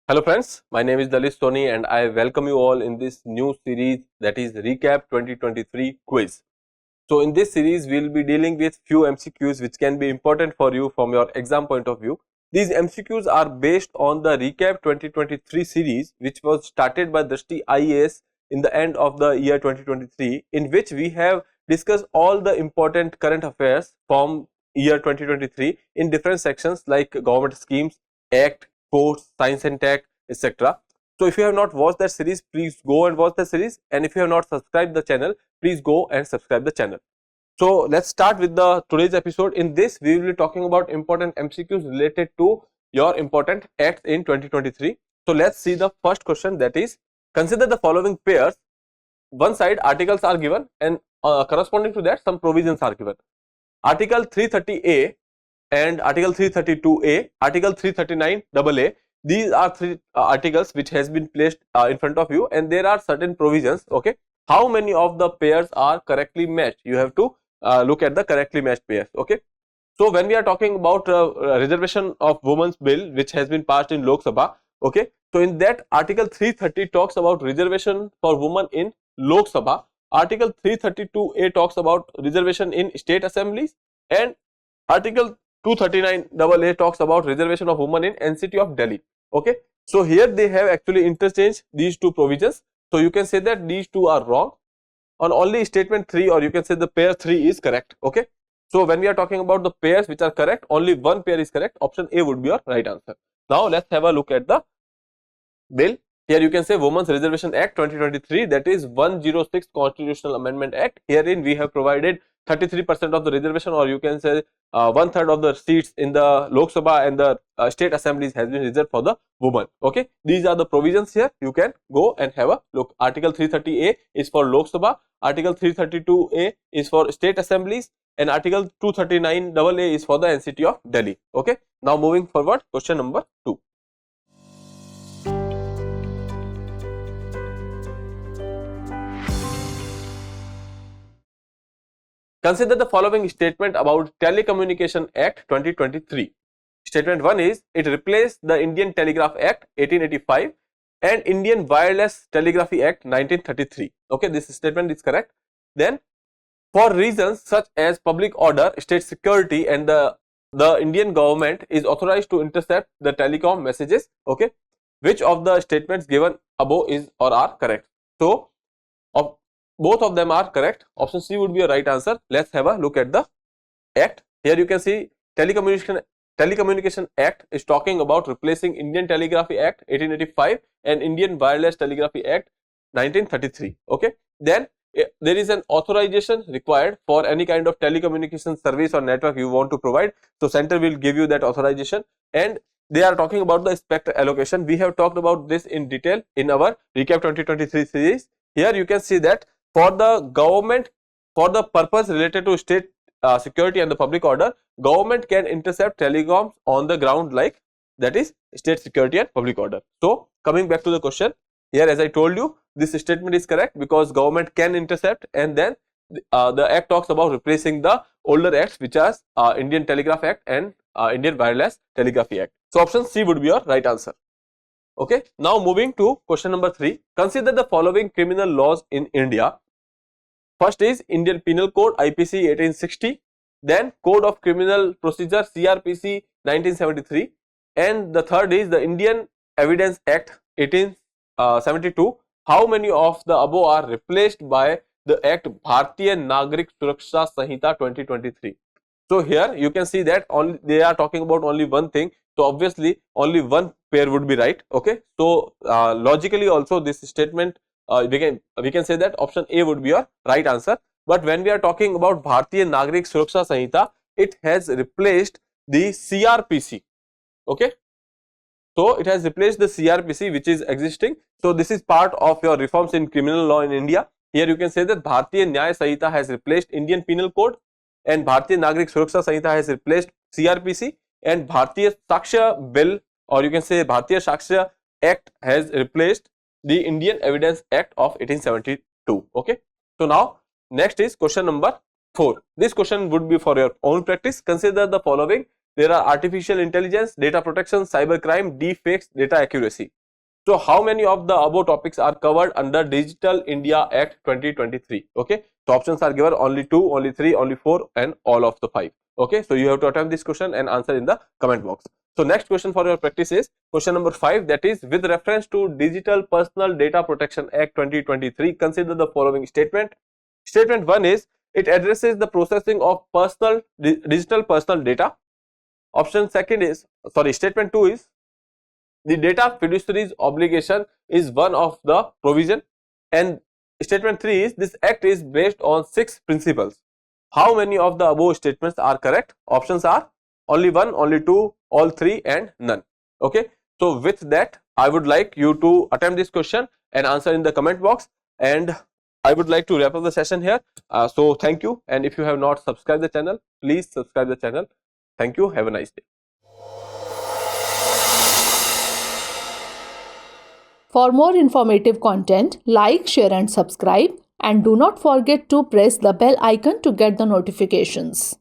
Hello friends, my name is Dalit Soni and I welcome you all in this new series, that is Recap 2023 Quiz. So in this series, we will be dealing with few MCQs which can be important for you from your exam point of view. These MCQs are based on the Recap 2023 series which was started by Drishti IAS in the end of the year 2023, in which we have discussed all the important current affairs from year 2023 in different sections like government schemes, act, courts, science and tech, etc. So if you have not watched that series, please go and watch the series, and if you have not subscribed the channel, please go and subscribe the channel. So let's start with the today's episode. In this, we will be talking about important MCQs related to your important acts in 2023. So let's see the first question, that is, consider the following pairs. One side articles are given and corresponding to that some provisions are given. Article 330A and Article 332A, Article 339AA. These are three articles which has been placed in front of you, and there are certain provisions. Okay, how many of the pairs are correctly matched? You have to look at the correctly matched pairs. Okay, so when we are talking about reservation of women's bill which has been passed in Lok Sabha, okay, so in that Article 330 talks about reservation for women in Lok Sabha. Article 332A talks about reservation in state assemblies, and Article 239AA talks about reservation of women in NCT of Delhi. Okay, so here they have actually interchanged these two provisions. So you can say that these two are wrong. On only statement 3, or you can say the pair 3 is correct. Okay, so when we are talking about the pairs which are correct, only one pair is correct. Option A would be your right answer. Now let's have a look at the bill. Here you can say Women's Reservation Act 2023, that is 106 Constitutional Amendment Act. Herein we have provided 33% of the reservation, or you can say 1/3 of the seats in the Lok Sabha and the state assemblies has been reserved for the women. Okay, these are the provisions here. You can go and have a look. Article 330A is for Lok Sabha, Article 332A is for state assemblies, and Article 239AA is for the NCT of Delhi. Okay, now moving forward, question number 2. Consider the following statement about Telecommunication Act 2023. Statement 1 is, it replaced the Indian Telegraph Act 1885 and Indian Wireless Telegraphy Act 1933. Okay, this statement is correct. Then, for reasons such as public order, state security, and the Indian government is authorized to intercept the telecom messages. Okay, which of the statements given above is or are correct? So, both of them are correct. Option C would be a right answer. Let's have a look at the act. Here you can see Telecommunication Act is talking about replacing Indian Telegraphy Act 1885 and Indian Wireless Telegraphy Act 1933. Okay, then there is an authorization required for any kind of telecommunication service or network you want to provide. So center will give you that authorization, and they are talking about the spectrum allocation. We have talked about this in detail in our Recap 2023 series. Here you can see that for the government, for the purpose related to state security and the public order, government can intercept telecoms on the ground, like that is state security and public order. So coming back to the question, here as I told you, this statement is correct because government can intercept, and then the act talks about replacing the older acts which are Indian Telegraph Act and Indian Wireless Telegraphy Act. So option C would be your right answer. Okay, now moving to question number 3. Consider the following criminal laws in India. First is Indian Penal Code IPC 1860, then Code of Criminal Procedure CRPC 1973, and the third is the Indian Evidence Act 1872. How many of the above are replaced by the Act Bharatiya Nagrik Suraksha Sanhita 2023? So here you can see that only they are talking about only one thing. So obviously only one pair would be right. Okay, so logically also this statement we can say that option A would be your right answer. But when we are talking about Bharatiya Nagrik Suraksha Sanhita, it has replaced the CRPC. Okay, so it has replaced the CRPC which is existing. So this is part of your reforms in criminal law in India. Here you can say that Bharatiya Nyaya Sanhita has replaced Indian Penal Code, and Bharatiya Nagrik Suraksha Sanhita has replaced CRPC, and Bharatiya Sakshya Bill, or you can say Bharatiya Sakshya Act has replaced the Indian Evidence Act of 1872. Okay, so now next is question number 4. This question would be for your own practice. Consider the following there are artificial intelligence, data protection, cyber crime, deepfakes, data accuracy. So how many of the above topics are covered under Digital India Act 2023? Okay, so options are given: only 2, only 3, only 4, and all of the 5. Okay, so you have to attempt this question and answer in the comment box. So next question for your practice is question number 5, that is, with reference to Digital Personal Data Protection Act 2023, consider the following statement. Statement 1 is, it addresses the processing of digital personal data. Option second is, statement 2 is, the data fiduciary's obligation is one of the provision, and statement 3 is, this act is based on 6 principles. How many of the above statements are correct? Options are only 1, only 2, all 3, and none. Okay, so with that, I would like you to attempt this question and answer in the comment box, and I would like to wrap up the session here. So thank you, and if you have not subscribed the channel, please subscribe the channel. Thank you. Have a nice day. For more informative content, like, share and subscribe, and do not forget to press the bell icon to get the notifications.